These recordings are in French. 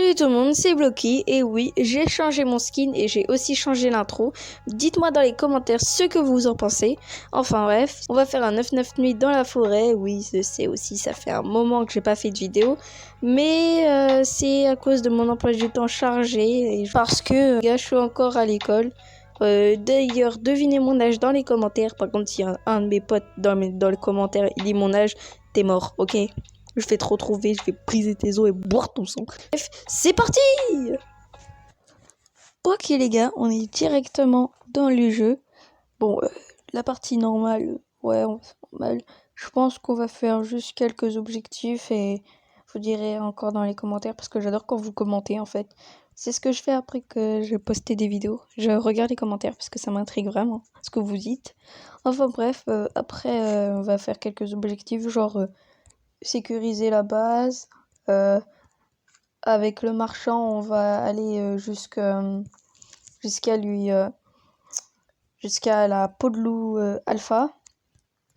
Salut tout le monde, c'est Blocky et oui, j'ai changé mon skin et j'ai aussi changé l'intro. Dites-moi dans les commentaires ce que vous en pensez. Enfin bref, on va faire un 9-9 nuit dans la forêt. Oui, je sais aussi, ça fait un moment que j'ai pas fait de vidéo. Mais c'est à cause de mon emploi du temps chargé et parce que je suis encore à l'école. D'ailleurs, devinez mon âge dans les commentaires. Par contre, si un de mes potes dans les commentaires il dit mon âge, t'es mort, ok? Je vais te retrouver, je vais briser tes os et boire ton sang. Bref, c'est parti! Ok les gars, on est directement dans le jeu. Bon, la partie normale, ouais, normal. Je pense qu'on va faire juste quelques objectifs et vous direz encore dans les commentaires parce que j'adore quand vous commentez en fait. C'est ce que je fais après que j'ai posté des vidéos. Je regarde les commentaires parce que ça m'intrigue vraiment ce que vous dites. Enfin bref, après on va faire quelques objectifs genre sécuriser la base. Avec le marchand, on va aller jusqu'à lui, jusqu'à la peau de loup alpha.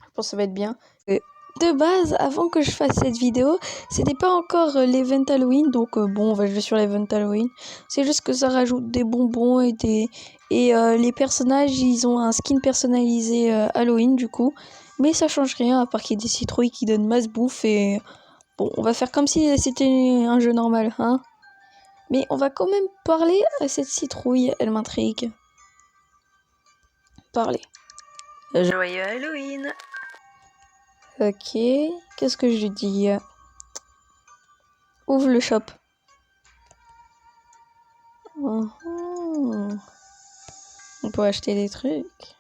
Je pense que ça va être bien. De base, avant que je fasse cette vidéo, c'était pas encore l'event Halloween, donc bon, on va jouer sur l'event Halloween. C'est juste que ça rajoute des bonbons et les personnages, ils ont un skin personnalisé Halloween du coup. Mais ça change rien, à part qu'il y ait des citrouilles qui donnent masse bouffe et bon, on va faire comme si c'était un jeu normal, hein. Mais on va quand même parler à cette citrouille, elle m'intrigue. Parler. Joyeux Halloween. Ok, qu'est-ce que je dis? Ouvre le shop. On peut acheter des trucs.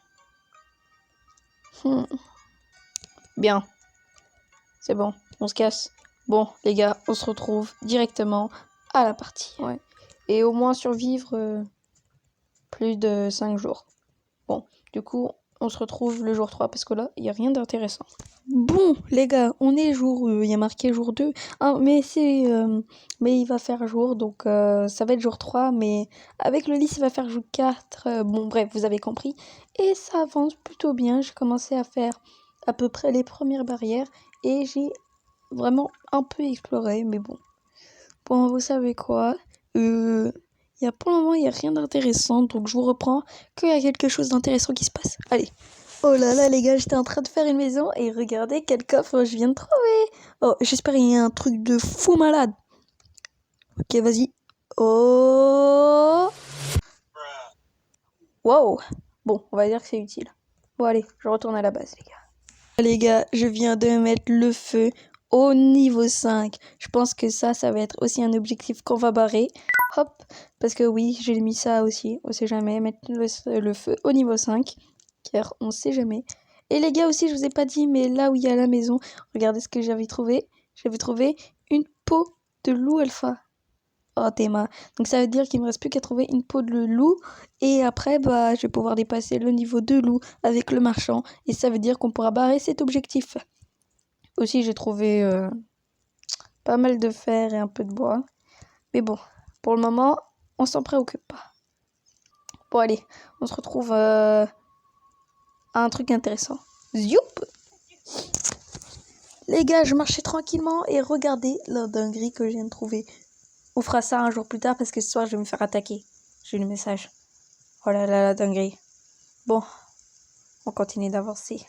Bien. C'est bon, on se casse. Bon, les gars, on se retrouve directement à la partie. Ouais. Et au moins survivre plus de 5 jours. Bon, du coup, on se retrouve le jour 3 parce que là, il n'y a rien d'intéressant. Bon, les gars, on est jour... Il y a marqué jour 2. Ah, mais il va faire jour, donc ça va être jour 3. Mais avec le lit, il va faire jour 4. Bon, bref, vous avez compris. Et ça avance plutôt bien. J'ai commencé à faire à peu près les premières barrières. Et j'ai vraiment un peu exploré, mais bon. Bon, vous savez quoi? Pour le moment, il n'y a rien d'intéressant. Donc, je vous reprends qu'il y a quelque chose d'intéressant qui se passe. Allez. Oh là là, les gars, j'étais en train de faire une maison et regardez quel coffre je viens de trouver. Oh, j'espère qu'il y a un truc de fou malade. Ok, vas-y. Oh. Wow. Bon, on va dire que c'est utile. Bon, allez, je retourne à la base, les gars. Les gars, je viens de mettre le feu au niveau 5. Je pense que ça va être aussi un objectif qu'on va barrer. Hop, parce que oui, j'ai mis ça aussi. On sait jamais, mettre le feu au niveau 5. Car on sait jamais. Et les gars aussi, je vous ai pas dit, mais là où il y a la maison, regardez ce que j'avais trouvé. J'avais trouvé une peau de loup alpha. Oh, Théma. Donc ça veut dire qu'il me reste plus qu'à trouver une peau de loup. Et après, bah, je vais pouvoir dépasser le niveau de loup avec le marchand. Et ça veut dire qu'on pourra barrer cet objectif. Aussi, j'ai trouvé pas mal de fer et un peu de bois. Mais bon, pour le moment, on s'en préoccupe pas. Bon, allez, on se retrouve à un truc intéressant. Zoup! Les gars, je marchais tranquillement et regardez la dinguerie que je viens de trouver. On fera ça un jour plus tard parce que ce soir, je vais me faire attaquer. J'ai eu le message. Oh là là, la dinguerie. Bon, on continue d'avancer.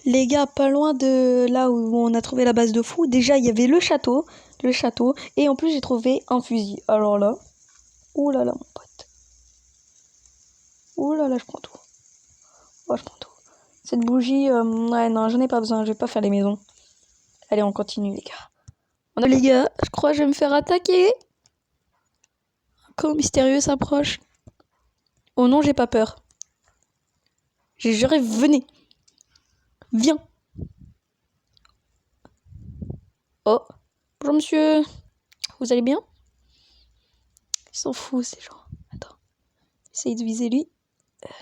Les gars, pas loin de là où on a trouvé la base de fou, déjà, il y avait le château. Et en plus, j'ai trouvé un fusil. Alors là, ouh là là, mon pote. Ouh là là, je prends tout. Oh, je prends tout. Cette bougie, ouais, non, j'en ai pas besoin, je vais pas faire les maisons. Allez, on continue, les gars. Les gars, je crois que je vais me faire attaquer. Un camp mystérieux s'approche. Oh non, j'ai pas peur. J'ai juré, venez. Viens. Oh. Bonjour, monsieur. Vous allez bien? Ils sont fous, ces gens. Attends. Essaye de viser lui. Ouais,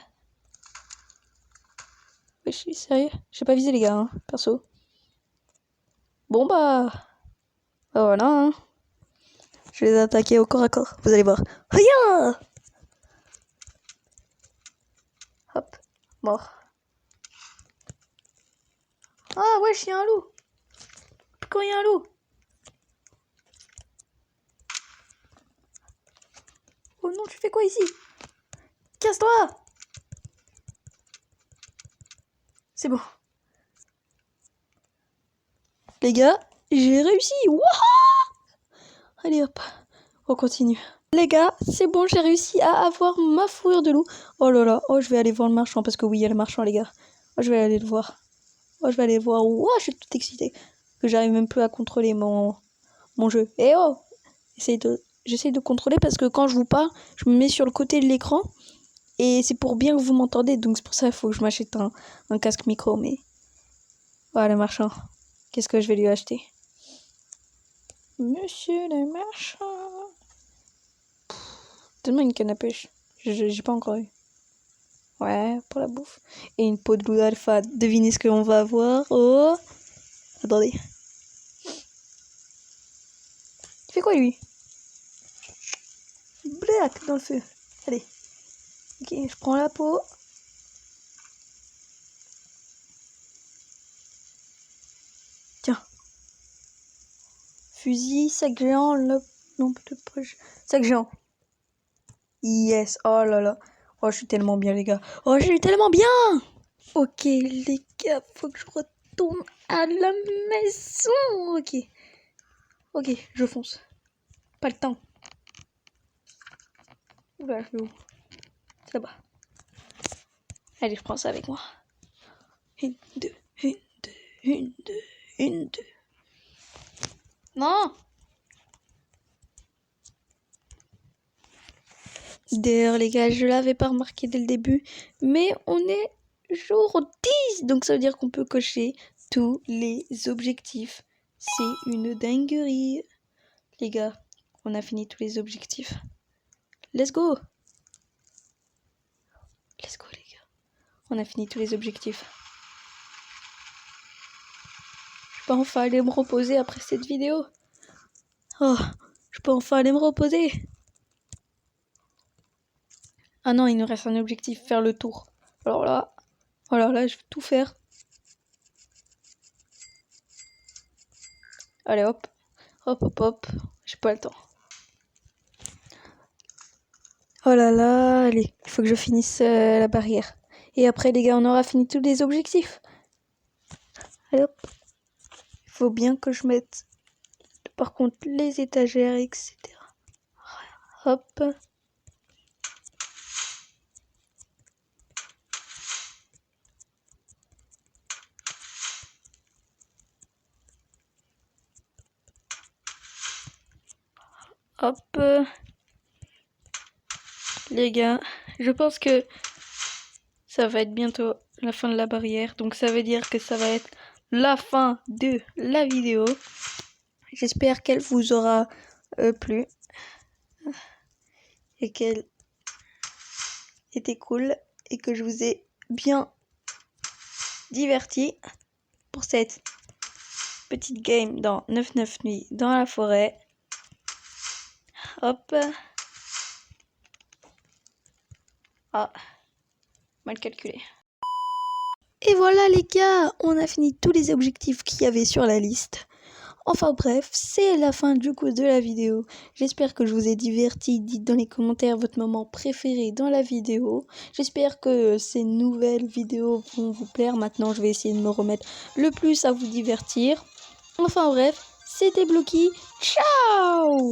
je suis sérieux. J'ai pas visé les gars, hein, perso. Bon bah voilà, hein. Je vais les attaquer au corps à corps. Vous allez voir. Regarde. Hop, mort. Ah ouais, il y a un loup. Quand il y a un loup. Oh non, tu fais quoi ici? Casse-toi! C'est bon. Les gars, j'ai réussi. Wouah! Allez hop, on continue. Les gars, c'est bon, j'ai réussi à avoir ma fourrure de loup. Oh là là, oh je vais aller voir le marchand parce que oui, il y a le marchand les gars. Oh je vais aller le voir. Oh je vais aller le voir. Ouah, je suis toute excitée. Que j'arrive même plus à contrôler mon jeu. Et oh, j'essaie de contrôler parce que quand je vous parle, je me mets sur le côté de l'écran. Et c'est pour bien que vous m'entendez. Donc c'est pour ça qu'il faut que je m'achète un casque micro. Mais voilà le marchand. Qu'est-ce que je vais lui acheter? Monsieur le marchand. Donne-moi une canne à pêche. J'ai pas encore eu. Ouais, pour la bouffe. Et une peau de loup alpha. Devinez ce qu'on va avoir. Oh! Attendez. Il fait quoi lui? Black dans le feu. Allez. Ok, je prends la peau. Tiens. Fusil, sac géant, lampe de poche. Sac géant. Yes. Oh là là. Oh, je suis tellement bien, les gars. Oh, je suis tellement bien. Ok, les gars, faut que je retourne à la maison. Ok. Ok, je fonce. Pas le temps. Oula, je vais où? C'est là-bas. Allez, je prends ça avec moi. Une, deux, une, deux, une, deux, une, deux. Non! D'ailleurs, les gars, je l'avais pas remarqué dès le début, mais on est jour 10, donc ça veut dire qu'on peut cocher tous les objectifs. C'est une dinguerie. Les gars, on a fini tous les objectifs. Let's go! Let's go, les gars. On a fini tous les objectifs. Je peux enfin aller me reposer après cette vidéo. Oh, je peux enfin aller me reposer. Ah non, il nous reste un objectif, faire le tour. Alors là, je vais tout faire. Allez hop, hop, hop, hop. J'ai pas le temps. Oh là là, allez, il faut que je finisse la barrière. Et après, les gars, on aura fini tous les objectifs. Allez hop. Il faut bien que je mette, par contre, les étagères, etc. Hop. Hop. Les gars, je pense que ça va être bientôt la fin de la barrière. Donc ça veut dire que ça va être la fin de la vidéo. J'espère qu'elle vous aura plu. Et qu'elle était cool. Et que je vous ai bien diverti pour cette petite game dans 99 nuits dans la forêt. Hop. Ah, mal calculé. Et voilà les gars, on a fini tous les objectifs qu'il y avait sur la liste. Enfin bref, c'est la fin du coup de la vidéo. J'espère que je vous ai diverti. Dites dans les commentaires votre moment préféré dans la vidéo. J'espère que ces nouvelles vidéos vont vous plaire. Maintenant, je vais essayer de me remettre le plus à vous divertir. Enfin bref, c'était Blocky. Ciao!